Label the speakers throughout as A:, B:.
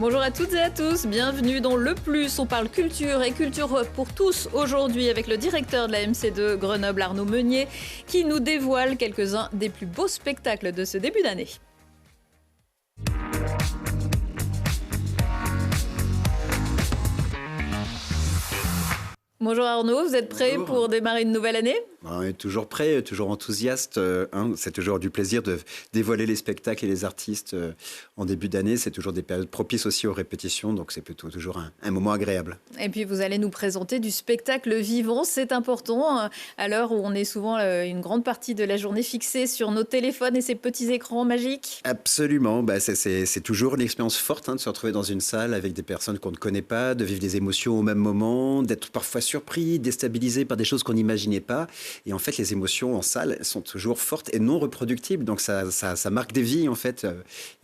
A: Bonjour à toutes et à tous, bienvenue dans Le Plus. On parle culture et culture pour tous aujourd'hui avec le directeur de la MC2 Grenoble, Arnaud Meunier, qui nous dévoile quelques-uns des plus beaux spectacles de ce début d'année. Bonjour Arnaud, vous êtes prêt pour démarrer une nouvelle année ?
B: On est toujours prêt, toujours enthousiaste. C'est toujours du plaisir de dévoiler les spectacles et les artistes en début d'année. C'est toujours des périodes propices aussi aux répétitions, donc c'est plutôt toujours un moment agréable.
A: Et puis vous allez nous présenter du spectacle vivant, c'est important à l'heure où on est souvent une grande partie de la journée fixée sur nos téléphones et ces petits écrans magiques.
B: Absolument, c'est toujours une expérience forte de se retrouver dans une salle avec des personnes qu'on ne connaît pas, de vivre des émotions au même moment, d'être parfois surpris, déstabilisé par des choses qu'on n'imaginait pas. Et en fait, les émotions en salle sont toujours fortes et non reproductibles. Donc, ça marque des vies, en fait.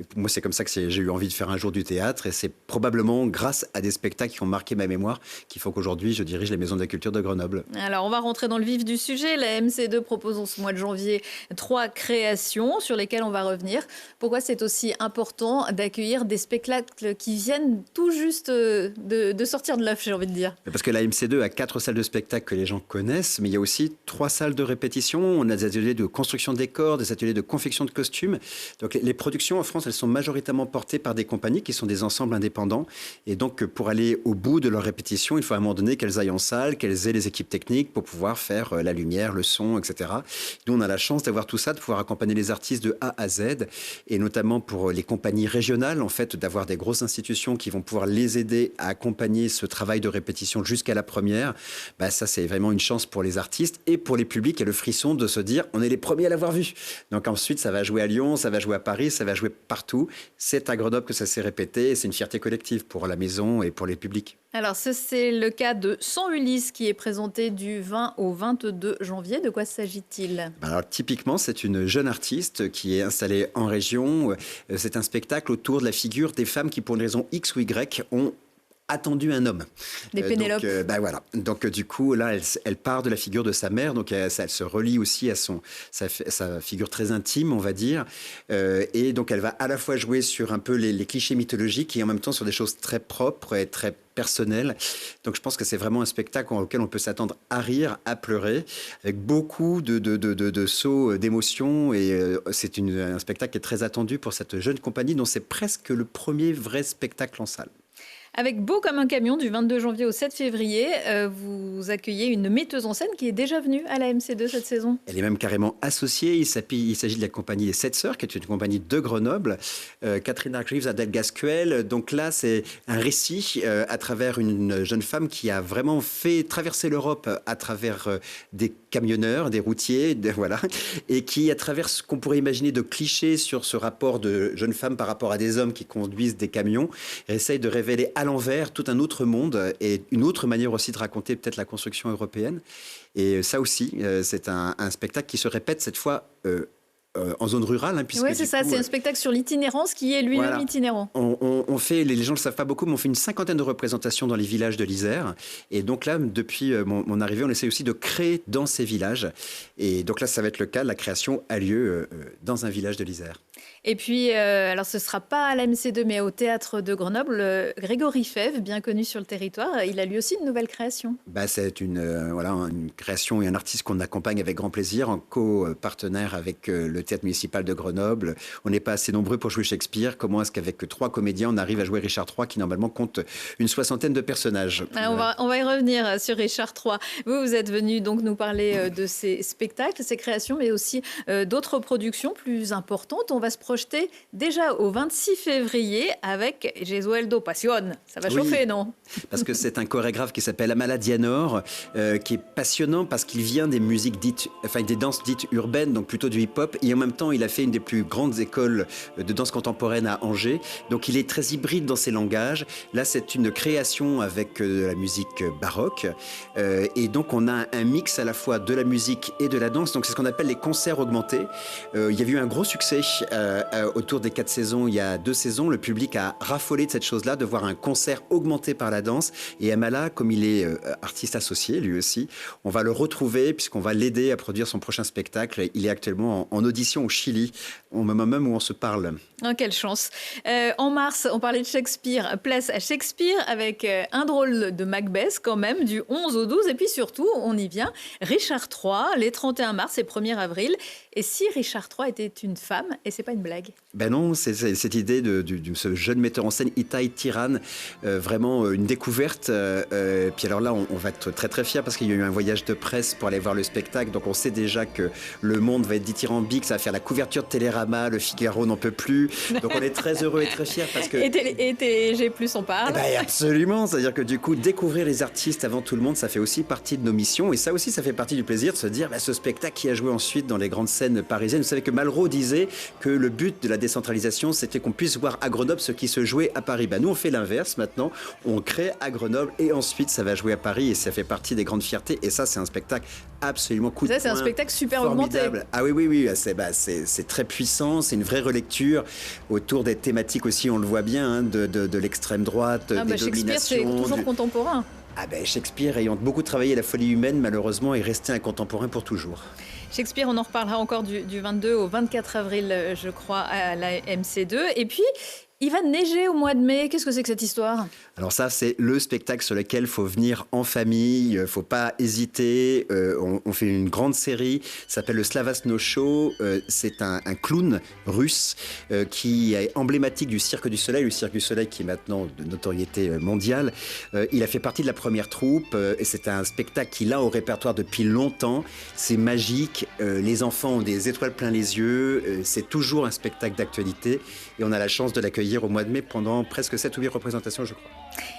B: Et moi, c'est comme ça que j'ai eu envie de faire un jour du théâtre. Et c'est probablement grâce à des spectacles qui ont marqué ma mémoire qu'il faut qu'aujourd'hui, je dirige les Maisons de la Culture de Grenoble.
A: Alors, on va rentrer dans le vif du sujet. La MC2 propose en ce mois de janvier 3 créations sur lesquelles on va revenir. Pourquoi c'est aussi important d'accueillir des spectacles qui viennent tout juste de sortir de l'œuf, j'ai envie de dire?
B: Parce que la MC2 a 4 salles de spectacle que les gens connaissent, mais il y a aussi 3 salles de répétition. On a des ateliers de construction de décors, des ateliers de confection de costumes. Donc les productions en France, elles sont majoritairement portées par des compagnies qui sont des ensembles indépendants. Et donc pour aller au bout de leur répétition, il faut à un moment donné qu'elles aillent en salle, qu'elles aient les équipes techniques pour pouvoir faire la lumière, le son, etc. Nous, on a la chance d'avoir tout ça, de pouvoir accompagner les artistes de A à Z, et notamment pour les compagnies régionales, en fait, d'avoir des grosses institutions qui vont pouvoir les aider à accompagner ce travail de répétition jusqu'à la première. Ça, c'est vraiment une chance pour les artistes et pour les publics et le frisson de se dire on est les premiers à l'avoir vu. Donc ensuite, ça va jouer à Lyon, ça va jouer à Paris, ça va jouer partout. C'est à Grenoble que ça s'est répété et c'est une fierté collective pour la maison et pour les publics.
A: Alors, c'est le cas de Sans Ulysse qui est présenté du 20 au 22 janvier. De quoi s'agit-il ?
B: Alors, typiquement, c'est une jeune artiste qui est installée en région. C'est un spectacle autour de la figure des femmes qui, pour une raison X ou Y, ont attendu un homme.
A: Des Pénélope.
B: Voilà. Donc du coup, là, elle part de la figure de sa mère. Donc elle se relie aussi à sa figure très intime, on va dire. Et donc elle va à la fois jouer sur un peu les clichés mythologiques et en même temps sur des choses très propres et très personnelles. Donc je pense que c'est vraiment un spectacle auquel on peut s'attendre à rire, à pleurer, avec beaucoup de sauts d'émotions. Et c'est un spectacle qui est très attendu pour cette jeune compagnie dont c'est presque le premier vrai spectacle en salle.
A: Avec Beau comme un camion, du 22 janvier au 7 février, vous accueillez une metteuse en scène qui est déjà venue à la MC2 cette saison.
B: Elle est même carrément associée. Il s'agit de la compagnie Les Sept Sœurs, qui est une compagnie de Grenoble. Catherine Argyves, Adèle Gasquel. Donc là, c'est un récit à travers une jeune femme qui a vraiment fait traverser l'Europe à travers des camionneurs, des routiers, voilà, et qui, à travers ce qu'on pourrait imaginer de clichés sur ce rapport de jeune femme par rapport à des hommes qui conduisent des camions, essaye de révéler à l'envers tout un autre monde et une autre manière aussi de raconter peut-être la construction européenne. Et ça aussi, c'est un spectacle qui se répète cette fois en zone rurale.
A: Oui, c'est ça, c'est un spectacle sur l'itinérance qui est lui-même itinérant.
B: On fait, les gens ne le savent pas beaucoup, mais on fait une 50aine de représentations dans les villages de l'Isère. Et donc là, depuis mon arrivée, on essaie aussi de créer dans ces villages. Et donc là, ça va être le cas, la création a lieu dans un village de l'Isère.
A: Et puis, alors ce ne sera pas à la MC2, mais au Théâtre de Grenoble, Grégory Fèvre, bien connu sur le territoire, il a lui aussi une nouvelle création.
B: C'est une création et un artiste qu'on accompagne avec grand plaisir, en co-partenaire avec le Théâtre municipal de Grenoble. On n'est pas assez nombreux pour jouer Shakespeare. Comment est-ce qu'avec 3 comédiens, on arrive à jouer Richard III, qui normalement compte une 60aine de personnages?
A: On va y revenir sur Richard III. Vous êtes venu donc nous parler de ces spectacles, ces créations, mais aussi d'autres productions plus importantes. On va se projeter déjà au 26 février avec Gesualdo Passion. Ça va chauffer, non?
B: Parce que c'est un chorégraphe qui s'appelle Amala Dianor, qui est passionnant parce qu'il vient des musiques des danses dites urbaines, donc plutôt du hip-hop, et en même temps, il a fait une des plus grandes écoles de danse contemporaine à Angers. Donc, il est très hybride dans ses langages. Là, c'est une création avec de la musique baroque. Et donc, on a un mix à la fois de la musique et de la danse. Donc, c'est ce qu'on appelle les concerts augmentés. Il y avait eu un gros succès autour des 4 saisons, il y a 2 saisons, le public a raffolé de cette chose-là, de voir un concert augmenté par la danse. Et Amala, comme il est artiste associé, lui aussi, on va le retrouver puisqu'on va l'aider à produire son prochain spectacle. Il est actuellement en audition au Chili, au moment même où on se parle.
A: Oh, quelle chance. En mars, on parlait de Shakespeare. Place à Shakespeare avec un drôle de Macbeth quand même, du 11 au 12. Et puis surtout, on y vient, Richard III, les 31 mars et 1er avril. Et si Richard III était une femme, et c'est pas une blague?
B: Ben non, c'est cette idée de ce jeune metteur en scène, Itai Tiran, vraiment une découverte. Puis alors là, on va être très très fiers parce qu'il y a eu un voyage de presse pour aller voir le spectacle. Donc on sait déjà que le monde va être dithyrambique, ça va faire la couverture de Télérama, le Figaro n'en peut plus. Donc on est très heureux et très fiers parce que...
A: Et TG+, on parle.
B: Ben absolument, c'est-à-dire que du coup, découvrir les artistes avant tout le monde, ça fait aussi partie de nos missions. Et ça aussi, ça fait partie du plaisir de se dire, ce spectacle qui a joué ensuite dans les grandes scènes parisiennes. Vous savez que Malraux disait que le but de la décentralisation, c'était qu'on puisse voir à Grenoble ce qui se jouait à Paris. Nous, on fait l'inverse maintenant. On crée à Grenoble et ensuite, ça va jouer à Paris et ça fait partie des grandes fiertés. Et ça, c'est un spectacle absolument coup de poing.
A: Ça, c'est un spectacle super
B: formidable.
A: augmenté.
B: Ah oui, c'est très puissant. C'est une vraie relecture autour des thématiques aussi, on le voit bien, de l'extrême droite, des
A: Shakespeare,
B: dominations.
A: c'est toujours contemporain.
B: Shakespeare, ayant beaucoup travaillé la folie humaine, malheureusement, est resté un contemporain pour toujours.
A: Shakespeare, on en reparlera encore du 22 au 24 avril, je crois, à la MC2. Et puis, il va neiger au mois de mai. Qu'est-ce que c'est que cette histoire?
B: Alors ça, c'est le spectacle sur lequel il faut venir en famille, il ne faut pas hésiter. On fait une grande série, ça s'appelle le Slavasno Show. C'est un clown russe qui est emblématique du Cirque du Soleil, le Cirque du Soleil qui est maintenant de notoriété mondiale. Il a fait partie de la première troupe et c'est un spectacle qu'il a au répertoire depuis longtemps. C'est magique, les enfants ont des étoiles plein les yeux, c'est toujours un spectacle d'actualité et on a la chance de l'accueillir au mois de mai pendant presque 7 ou 8 représentations, je crois.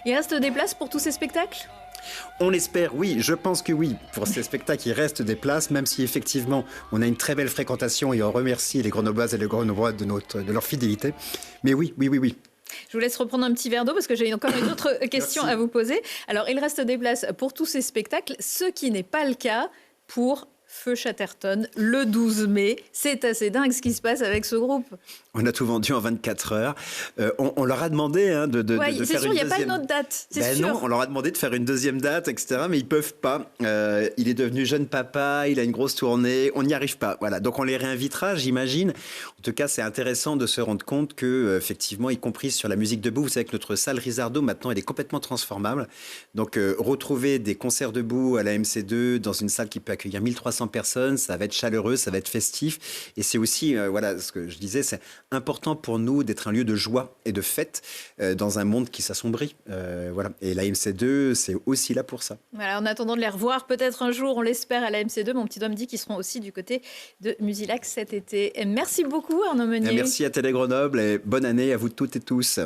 A: Il reste des places pour tous ces spectacles?
B: On espère, oui, je pense que oui. Pour ces spectacles, il reste des places, même si effectivement, on a une très belle fréquentation et on remercie les Grenobloises et les Grenoblois de leur fidélité. Mais oui.
A: Je vous laisse reprendre un petit verre d'eau parce que j'ai encore une autre question à vous poser. Alors, il reste des places pour tous ces spectacles, ce qui n'est pas le cas pour Feu Chatterton le 12 mai. C'est assez dingue ce qui se passe avec ce groupe.
B: On a tout vendu en 24 heures. On leur a demandé de faire une deuxième...
A: C'est sûr, il n'y a pas une autre date. C'est sûr.
B: Non, on leur a demandé de faire une deuxième date, etc. Mais ils ne peuvent pas. Il est devenu jeune papa, il a une grosse tournée. On n'y arrive pas. Voilà. Donc on les réinvitera, j'imagine. En tout cas, c'est intéressant de se rendre compte que, effectivement, y compris sur la musique debout, vous savez que notre salle Risardo, maintenant, elle est complètement transformable. Donc retrouver des concerts debout à la MC2 dans une salle qui peut accueillir 1300 personnes, ça va être chaleureux, ça va être festif. Et c'est aussi, ce que je disais, c'est important pour nous d'être un lieu de joie et de fête dans un monde qui s'assombrit. Et la MC2, c'est aussi là pour ça.
A: Voilà, en attendant de les revoir peut-être un jour, on l'espère, à la MC2. Mon petit doigt me dit qu'ils seront aussi du côté de Musilac cet été. Et merci beaucoup Arnaud Meunier.
B: Merci à Télé Grenoble et bonne année à vous toutes et tous.